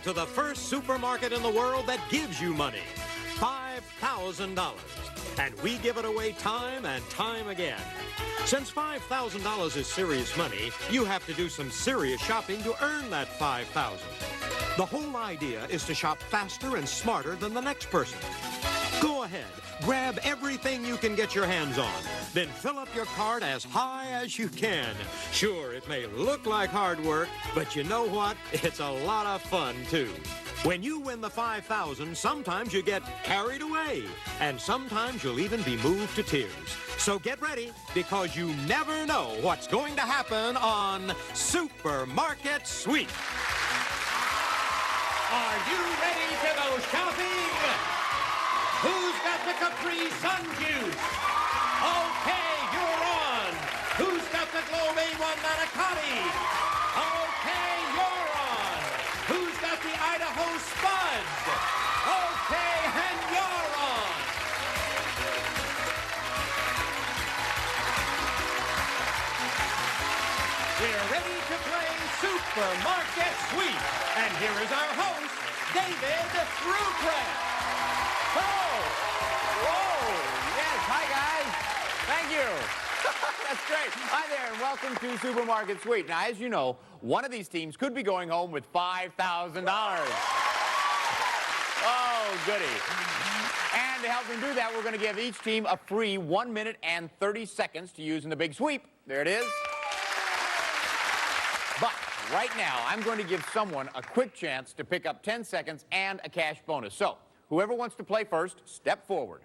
to the first supermarket in the world that gives you money, $5,000. And we give it away time and time again. Since $5,000 is serious money, you have to do some serious shopping to earn that $5,000. The whole idea is to shop faster and smarter than the next person. Go ahead, grab everything you can get your hands on, then fill up your cart as high as you can. Sure, it may look like hard work, but you know what? It's a lot of fun, too. When you win the $5,000, sometimes you get carried away, and sometimes you'll even be moved to tears. So get ready, because you never know what's going to happen on Supermarket Sweep. Are you ready to go shopping? Who's got the Capri Sun juice? Okay, you're on. Who's got the Globe A1 Manicotti? Okay, you're on. Who's got the Idaho Spuds? Okay, and you're on. We're ready to play Supermarket Sweep. And here is our host, David Rucraft. Whoa! Yes, hi guys. Thank you. That's great. Hi there, and welcome to Supermarket Sweep. Now, as you know, one of these teams could be going home with $5,000. Oh, goody. And to help them do that, we're going to give each team a free 1 minute and 30 seconds to use in the big sweep. There it is. But right now, I'm going to give someone a quick chance to pick up 10 seconds and a cash bonus. So, whoever wants to play first, step forward.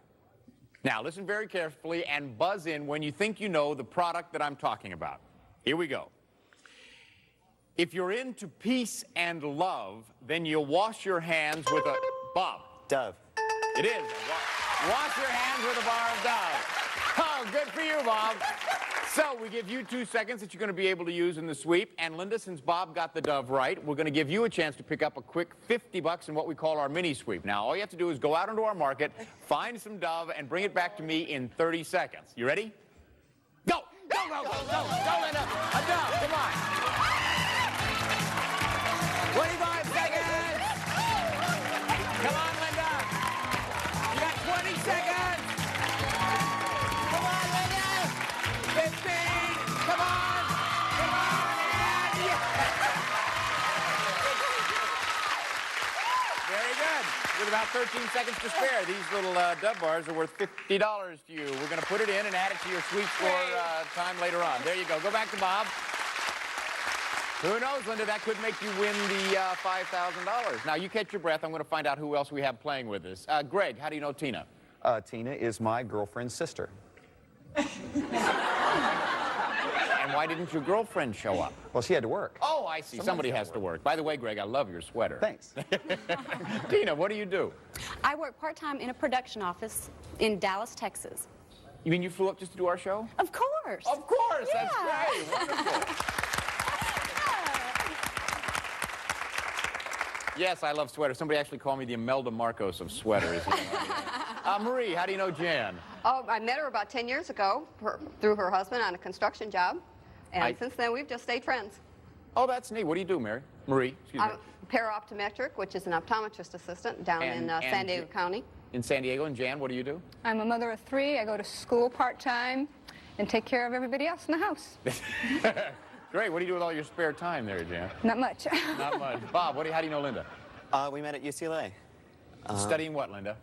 Now, listen very carefully and buzz in when you think you know the product that I'm talking about. Here we go. If you're into peace and love, then you'll wash your hands with a... Bob. Dove. It is. Wash your hands with a bar of Dove. Oh, good for you, Bob. So we give you 2 seconds that you're going to be able to use in the sweep. And Linda, since Bob got the Dove right, we're going to give you a chance to pick up a quick $50 in what we call our mini sweep. Now, all you have to do is go out into our market, find some Dove, and bring it back to me in 30 seconds. You ready? Go! Go, go, go, go! Go, Linda! A Dove, come on! 25 seconds! Come on, Linda! You got 20 seconds! Come on, Linda! 15! Come on! Come on! And Very good. With about 13 seconds to spare, these little Dove bars are worth $50 to you. We're going to put it in and add it to your sweep for time later on. There you go. Go back to Bob. Who knows, Linda, that could make you win the $5,000. Now, you catch your breath. I'm going to find out who else we have playing with us. Greg, how do you know Tina? Tina is my girlfriend's sister. And why didn't your girlfriend show up? Well, she had to work. Oh, I see. Somebody has to work. By the way, Greg, I love your sweater. Thanks. Tina, what do you do? I work part-time in a production office in Dallas, Texas. You mean you flew up just to do our show? Of course. Of course. Yeah. That's great. Wonderful. Yes, I love sweaters. Somebody actually called me the Imelda Marcos of sweaters. Marie, how do you know Jan? Oh, I met her about 10 years ago through her husband on a construction job. And since then, we've just stayed friends. Oh, that's neat. What do you do, Marie? Excuse me. I'm para-optometric, which is an optometrist assistant down in San Diego County. In San Diego. And Jan, what do you do? I'm a mother of 3. I go to school part-time and take care of everybody else in the house. Great. What do you do with all your spare time there, Jan? Not much. Not much. Bob, how do you know Linda? We met at UCLA. Studying what, Linda?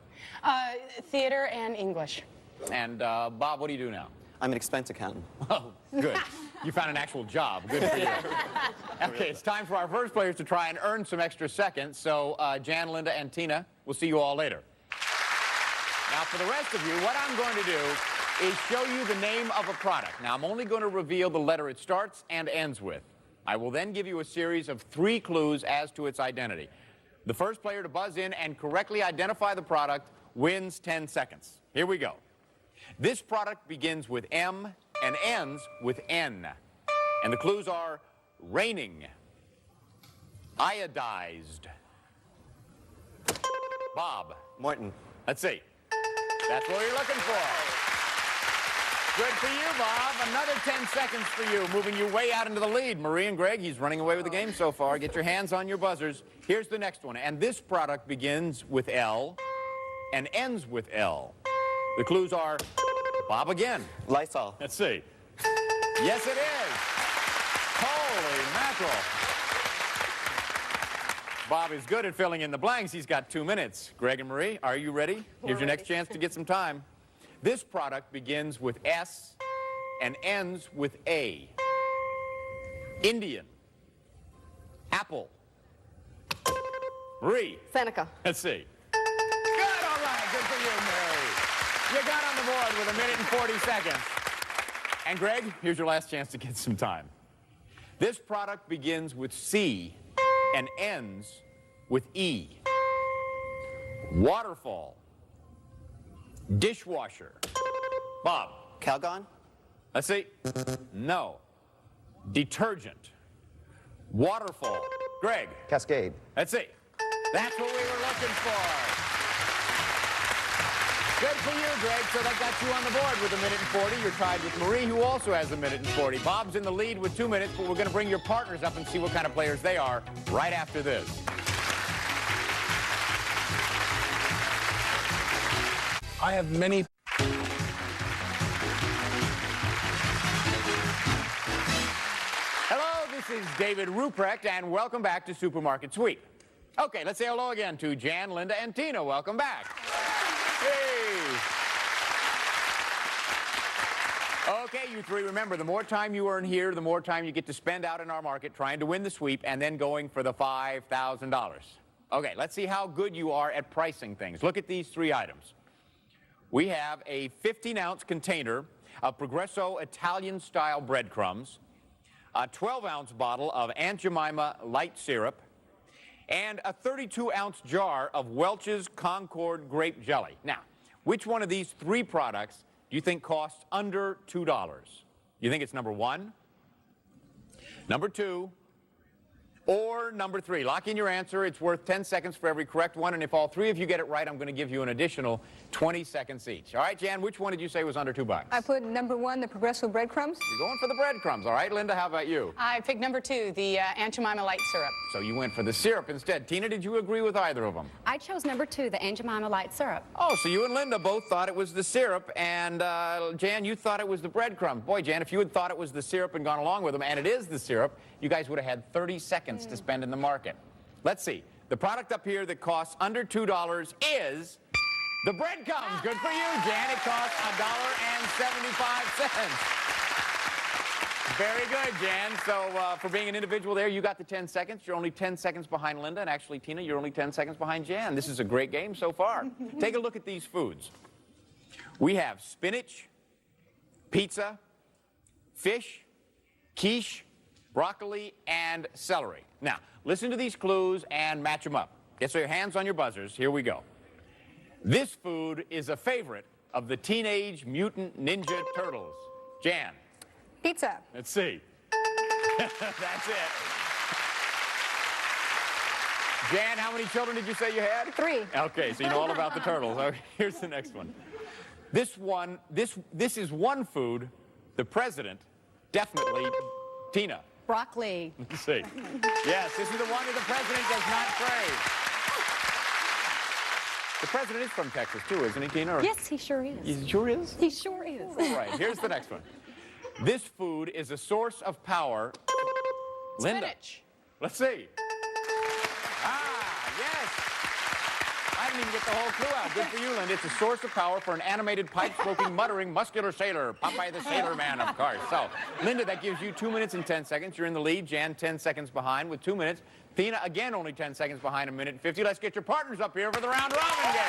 Theater and English. And Bob, what do you do now? I'm an expense accountant. Oh, good. You found an actual job. Good for you. Okay, it's time for our first players to try and earn some extra seconds. So, Jan, Linda, and Tina, we'll see you all later. Now, for the rest of you, what I'm going to do is show you the name of a product. Now, I'm only going to reveal the letter it starts and ends with. I will then give you a series of 3 clues as to its identity. The first player to buzz in and correctly identify the product wins 10 seconds. Here we go. This product begins with M and ends with N. And the clues are raining, iodized. Bob. Morton. Let's see. That's what you're looking for. Good for you, Bob. Another 10 seconds for you, moving you way out into the lead. Marie and Greg, he's running away with the game so far. Get your hands on your buzzers. Here's the next one. And this product begins with L and ends with L. The clues are, Bob again. Lysol. Let's see. Yes, it is. Holy mackerel. Bob is good at filling in the blanks. He's got 2 minutes. Greg and Marie, are you ready? Here's your next chance to get some time. This product begins with S and ends with A. Indian. Apple. Marie. Seneca. Let's see. Good, all right. Good for you, Mary. You got on the board with 1 minute and 40 seconds. And Greg, here's your last chance to get some time. This product begins with C and ends with E. Waterfall. Dishwasher. Bob. Calgon. Let's see. No. Detergent. Waterfall. Greg. Cascade. Let's see. That's what we were looking for. Good for you, Greg. So that got you on the board with 1 minute and 40. You're tied with Marie, who also has 1 minute and 40. Bob's in the lead with 2 minutes, but we're going to bring your partners up and see what kind of players they are right after this. I have many. Hello, this is David Ruprecht, and welcome back to Supermarket Sweep. Okay, let's say hello again to Jan, Linda, and Tina. Welcome back. Hey. Okay, you three, remember, the more time you earn here, the more time you get to spend out in our market trying to win the sweep and then going for the $5,000. Okay, let's see how good you are at pricing things. Look at these 3 items. We have a 15-ounce container of Progresso Italian-style breadcrumbs, a 12-ounce bottle of Aunt Jemima light syrup, and a 32-ounce jar of Welch's Concord grape jelly. Now, which one of these 3 products do you think costs under $2? You think it's number 1, number 2, or number 3? Lock in your answer. It's worth 10 seconds for every correct one, and if all 3 of you get it right, I'm going to give you an additional 20 seconds each. All right, Jan, which one did you say was under $2? I put number 1, the Progresso breadcrumbs. You're going for the breadcrumbs. All right, Linda, how about you? I picked number 2, the Aunt Jemima light syrup. So you went for the syrup instead. Tina, did you agree with either of them? I chose number 2, the Aunt Jemima light syrup. Oh, so you and Linda both thought it was the syrup, and Jan, you thought it was the breadcrumbs. Boy, Jan, if you had thought it was the syrup and gone along with them, and it is the syrup, you guys would have had 30 seconds to spend in the market. Let's see. The product up here that costs under $2 is the breadcrumbs. Good for you, Jan. It costs $1.75. Very good, Jan. So for being an individual there, you got the 10 seconds. You're only 10 seconds behind Linda, and actually, Tina, you're only 10 seconds behind Jan. This is a great game so far. Take a look at these foods. We have spinach, pizza, fish, quiche, broccoli, and celery. Now, listen to these clues and match them up. Okay, so your hands on your buzzers. Here we go. This food is a favorite of the Teenage Mutant Ninja Turtles. Jan. Pizza. Let's see. That's it. Jan, how many children did you say you had? 3. Okay, so you know all about the turtles. Okay, here's the next one. This is one food the president definitely, Tina. Broccoli. Let's see. Yes, this is the one that the president does not crave. The president is from Texas, too, isn't he, Tina? Or... Yes, he sure is. He sure is? He sure is. All right, here's the next one. This food is a source of power. Linda. Spinach. Let's see. Yes. I didn't even get the whole clue out. Good for you, Linda. It's a source of power for an animated, pipe-smoking, muttering, muscular sailor. Popeye the Sailor Man, of course. So, Linda, that gives you 2 minutes and 10 seconds. You're in the lead. Jan, 10 seconds behind with 2 minutes. Tina, again, only 10 seconds behind, 1 minute and 50. Let's get your partners up here for the round robin game.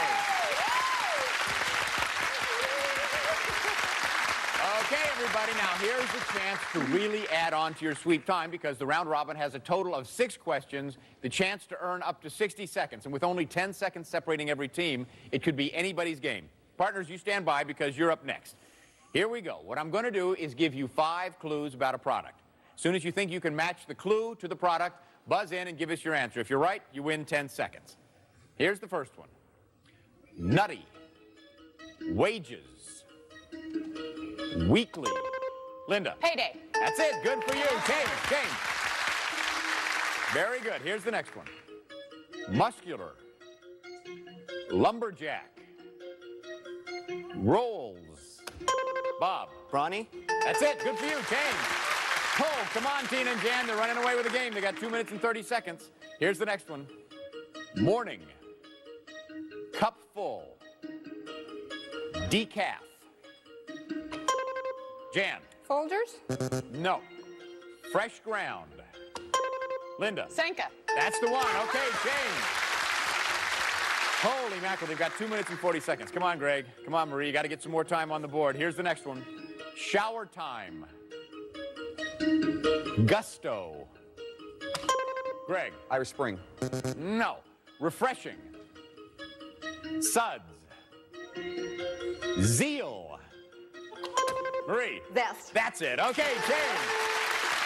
Okay, everybody, now here's the chance to really add on to your sweep time because the round robin has a total of 6 questions, the chance to earn up to 60 seconds. And with only 10 seconds separating every team, it could be anybody's game. Partners, you stand by because you're up next. Here we go. What I'm going to do is give you 5 clues about a product. As soon as you think you can match the clue to the product, buzz in and give us your answer. If you're right, you win 10 seconds. Here's the first one. Nutty. Wages. Weekly. Linda. Payday. That's it. Good for you. Change. Very good. Here's the next one. Muscular. Lumberjack. Rolls. Bob. Brawny? That's it. Good for you. Change. Oh, come on, Tina and Jan. They're running away with the game. They got 2 minutes and 30 seconds. Here's the next one. Morning. Cup full. Decaf. Jan. Folgers? No. Fresh ground. Linda. Senka. That's the one. Okay, change. Holy mackerel, they've got 2 minutes and 40 seconds. Come on, Greg. Come on, Marie. You got to get some more time on the board. Here's the next one. Shower time. Gusto. Greg. Irish Spring. No. Refreshing. Suds. Zeal. Marie. Zest. That's it. Okay, change.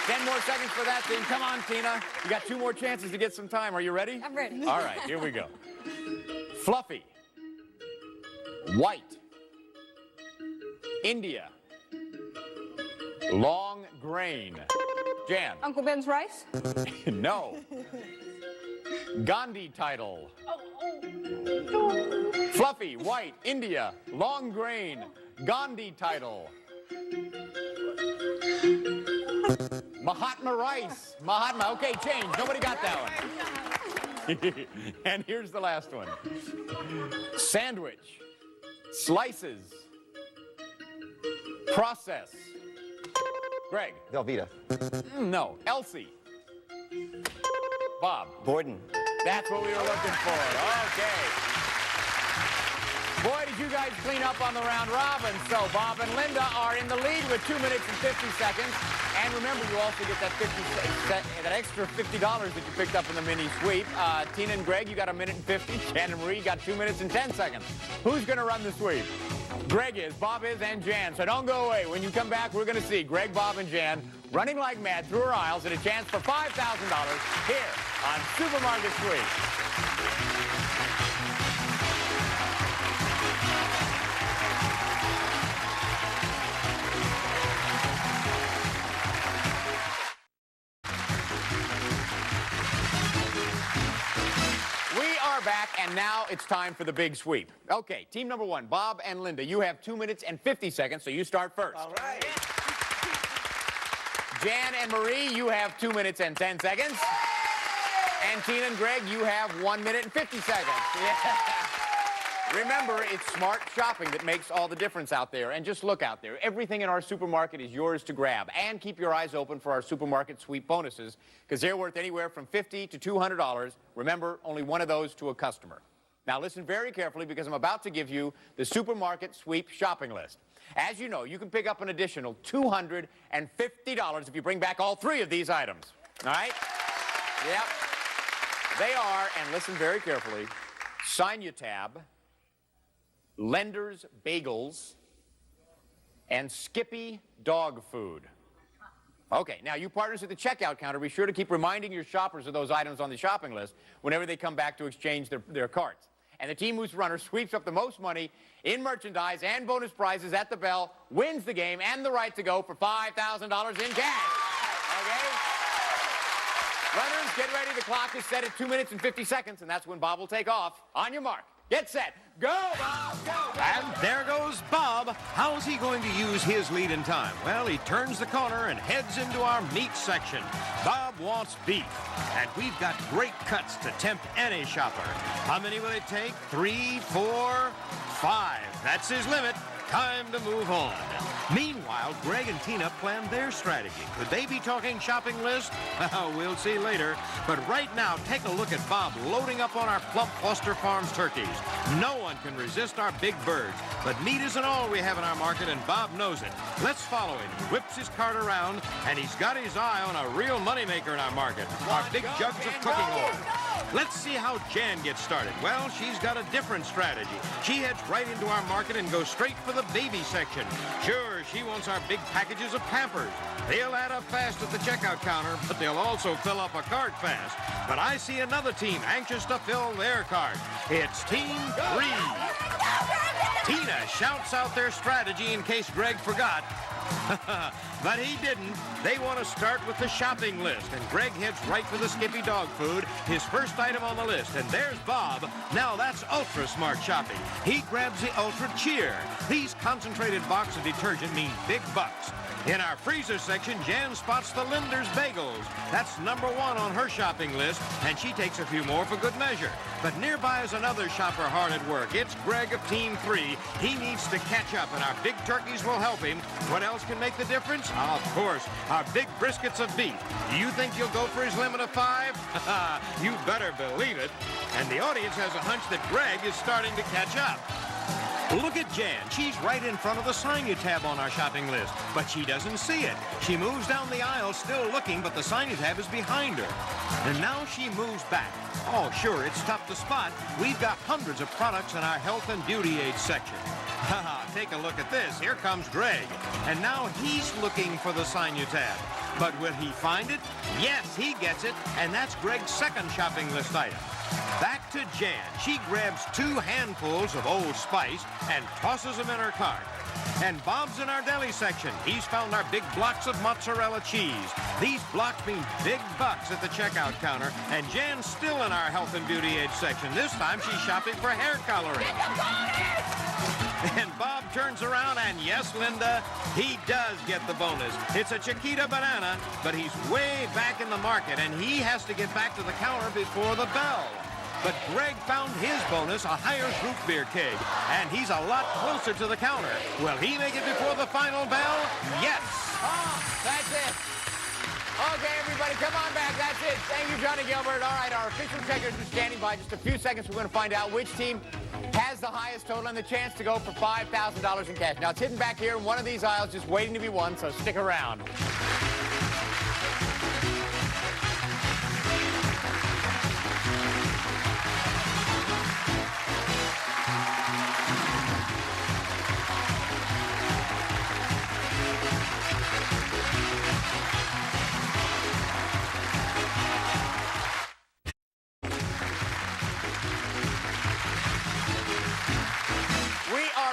10 more seconds for that thing. Come on, Tina. You got 2 more chances to get some time. Are you ready? I'm ready. All right, here we go. Fluffy. White. India. Long grain. Jan. Uncle Ben's rice? No. Gandhi title. Fluffy, white, India, long grain, Gandhi title. Mahatma rice. Mahatma. Okay, change. Nobody got that one. And here's the last one. Sandwich. Slices. Process. Greg. Velveeta. No. Elsie. Bob. Borden. That's what we were looking for. Okay. Boy, did you guys clean up on the round robin. So Bob and Linda are in the lead with 2 minutes and 50 seconds. And remember, you also get that extra $50 that you picked up in the mini sweep. Tina and Greg, you got 1 minute and 50. Jan and Marie, you got 2 minutes and 10 seconds. Who's going to run the sweep? Greg is, Bob is, and Jan. So don't go away. When you come back, we're going to see Greg, Bob, and Jan running like mad through our aisles and a chance for $5,000 here on Supermarket Sweep. Back, and now it's time for the big sweep. Okay, team number 1, Bob and Linda, you have 2 minutes and 50 seconds, so you start first. All right. Jan and Marie, you have 2 minutes and 10 seconds. And Tina and Greg, you have 1 minute and 50 seconds. Yeah. Remember, it's smart shopping that makes all the difference out there. And just look out there. Everything in our supermarket is yours to grab. And keep your eyes open for our supermarket sweep bonuses, because they're worth anywhere from $50 to $200. Remember, only one of those to a customer. Now listen very carefully, because I'm about to give you the supermarket sweep shopping list. As you know, you can pick up an additional $250 if you bring back all 3 of these items. All right? Yep. They are, and listen very carefully, Sinutab, Lender's Bagels, and Skippy Dog Food. Okay, now you partners at the checkout counter, be sure to keep reminding your shoppers of those items on the shopping list whenever they come back to exchange their carts. And the team whose runner sweeps up the most money in merchandise and bonus prizes at the bell wins the game and the right to go for $5,000 in cash. Okay? Runners, get ready. The clock is set at 2 minutes and 50 seconds, and that's when Bob will take off. On your mark. Get set. Go, Bob. Go. And there goes Bob. How's he going to use his lead in time? Well, he turns the corner and heads into our meat section. Bob wants beef, and we've got great cuts to tempt any shopper. How many will it take? 3, 4, 5. That's his limit. Time to move on. Meanwhile, Greg and Tina planned their strategy. Could they be talking shopping list? Well, we'll see later. But right now, take a look at Bob loading up on our Plump Foster Farms turkeys. No one can resist our big birds. But meat isn't all we have in our market, and Bob knows it. Let's follow him. He whips his cart around, and he's got his eye on a real moneymaker in our market, our big jugs of cooking oil. Let's see how Jan gets started. Well, she's got a different strategy. She heads right into our market and goes straight for the baby section. Sure, she wants our big packages of Pampers. They'll add up fast at the checkout counter, but they'll also fill up a cart fast. But I see another team anxious to fill their cart. It's Team 3. Tina shouts out their strategy in case Greg forgot. But he didn't. They want to start with the shopping list, and Greg heads right for the Skippy dog food, his first item on the list. And there's Bob. Now that's ultra smart shopping. He grabs the Ultra Cheer. These concentrated box of detergent mean big bucks. In our freezer section, Jan spots the Linder's Bagels. That's #1 on her shopping list, and she takes a few more for good measure. But nearby is another shopper hard at work. It's Greg of Team 3. He needs to catch up, and our big turkeys will help him. What else can make the difference? Of course, our big briskets of beef. Do you think he'll go for his limit of 5? You better believe it. And the audience has a hunch that Greg is starting to catch up. Look at Jan. She's right in front of the sign you tab on our shopping list, but she doesn't see it. She moves down the aisle still looking, but the sign you tab is behind her. And now she moves back. Oh, sure, it's tough to spot. We've got hundreds of products in our health and beauty aid section. Haha, take a look at this. Here comes Greg. And now he's looking for the sign you tab. But will he find it? Yes, he gets it, and that's Greg's second shopping list item. Back to Jan. She grabs 2 handfuls of Old Spice and tosses them in her cart. And Bob's in our deli section. He's found our big blocks of mozzarella cheese. These blocks mean big bucks at the checkout counter. And Jan's still in our health and beauty aid section. This time she's shopping for hair coloring. And Bob turns around, and yes, Linda, he does get the bonus. It's a Chiquita banana, but he's way back in the market, and he has to get back to the counter before the bell. But Greg found his bonus, a higher root beer keg, and he's a lot closer to the counter. Will he make it before the final bell? Yes. Oh, that's it. Okay, everybody, come on back. That's it. Thank you, Johnny Gilbert. All right, our official checkers are standing by. Just a few seconds, we're going to find out which team has the highest total and the chance to go for $5,000 in cash. Now, it's hidden back here in one of these aisles, just waiting to be won, so stick around.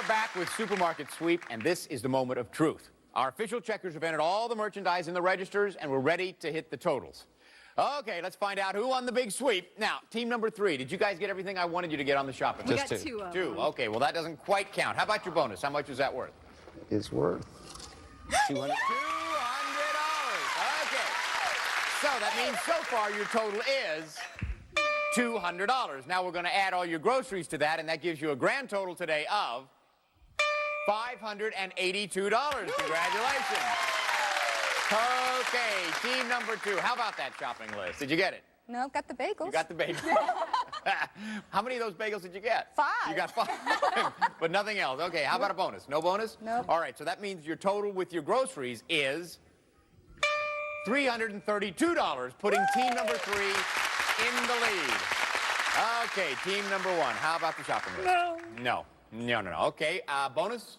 Back with Supermarket Sweep, and this is the moment of truth. Our official checkers have entered all the merchandise in the registers, and we're ready to hit the totals. Okay, let's find out who won the big sweep. Now, team number 3, did you guys get everything I wanted you to get on the shopping list? We got 2 of them. 2, okay, well, that doesn't quite count. How about your bonus? How much is that worth? It's worth $200. $200. Okay. So that means so far your total is $200. Now we're going to add all your groceries to that, and that gives you a grand total today of $582. Congratulations. Okay, team number 2. How about that shopping list? Did you get it? No, got the bagels. You got the bagels. How many of those bagels did you get? 5. You got 5. But nothing else. Okay, how about a bonus? No bonus? Nope. All right, so that means your total with your groceries is $332, putting team number 3 in the lead. Okay, team number 1. How about the shopping list? No. No. Okay, bonus?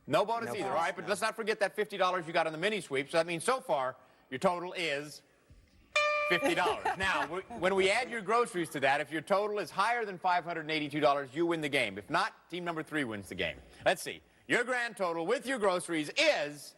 No bonus either. All right, but let's not forget that $50 you got on the mini sweep. So that means so far your total is $50. Now, when we add your groceries to that, if your total is higher than $582, you win the game. If not, team number 3 wins the game. Let's see. Your grand total with your groceries is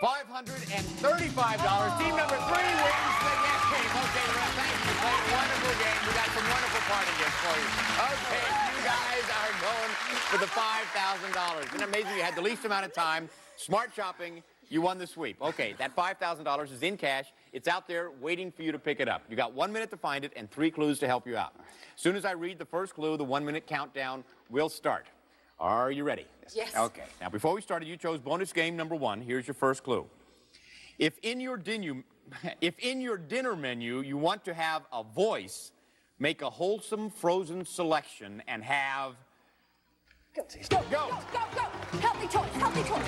$535. Team number 3 wins the game. Okay, well, thank you. You played a wonderful game. We got some wonderful party gifts for you. Okay, you guys are going for the $5,000. Isn't it amazing? You had the least amount of time. Smart shopping. You won the sweep. Okay, that $5,000 is in cash. It's out there waiting for you to pick it up. You got 1 minute to find it and 3 clues to help you out. As soon as I read the first clue, the 1-minute countdown will start. Are you ready? Yes. Okay. Now, before we started, you chose bonus game number 1. Here's your first clue. If in your dinner menu you want to have a voice, make a wholesome frozen selection and have... Go. Healthy choice. Healthy choice. Healthy choice.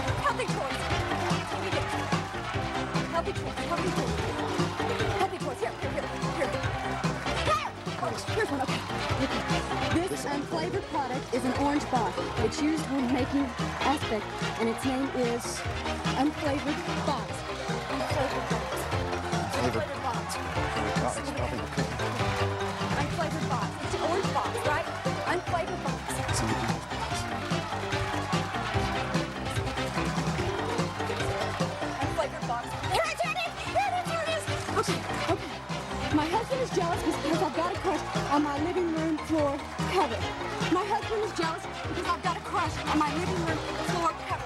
Healthy choice. Healthy choice. Healthy choice. Here. Here's one. Okay. This This unflavored product is an orange box. It's used when making aspic, and its name is unflavored box. Unflavored box. Unflavored box. Unflavored box. It's an orange box, right? Unflavored box. Unflavored box. Here it is! Here it is! Okay. My husband is jealous because I've got a crush on my living room floor cover. My husband is jealous because I've got a crush on my living room floor cover.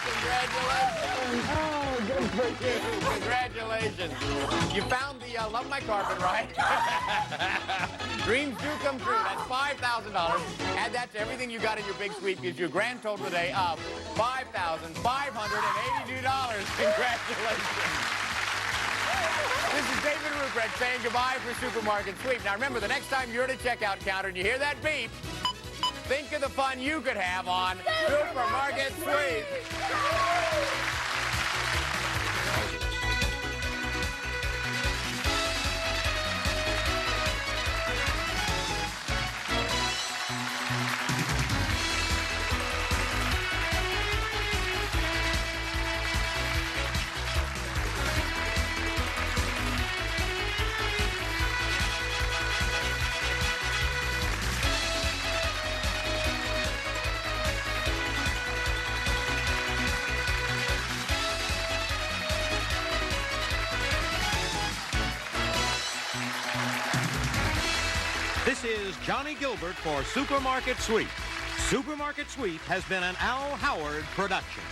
Congratulations. Oh, good for you. Congratulations. You found the Love My Carpet, right? Dreams do come true. That's $5,000. Add that to everything you got in your big suite, gives you a grand total today of $5,582. Congratulations. This is David Ruprecht saying goodbye for Supermarket Sweep. Now remember, the next time you're at a checkout counter and you hear that beep, think of the fun you could have on Supermarket Sweep. This is Johnny Gilbert for Supermarket Sweep. Supermarket Sweep has been an Al Howard production.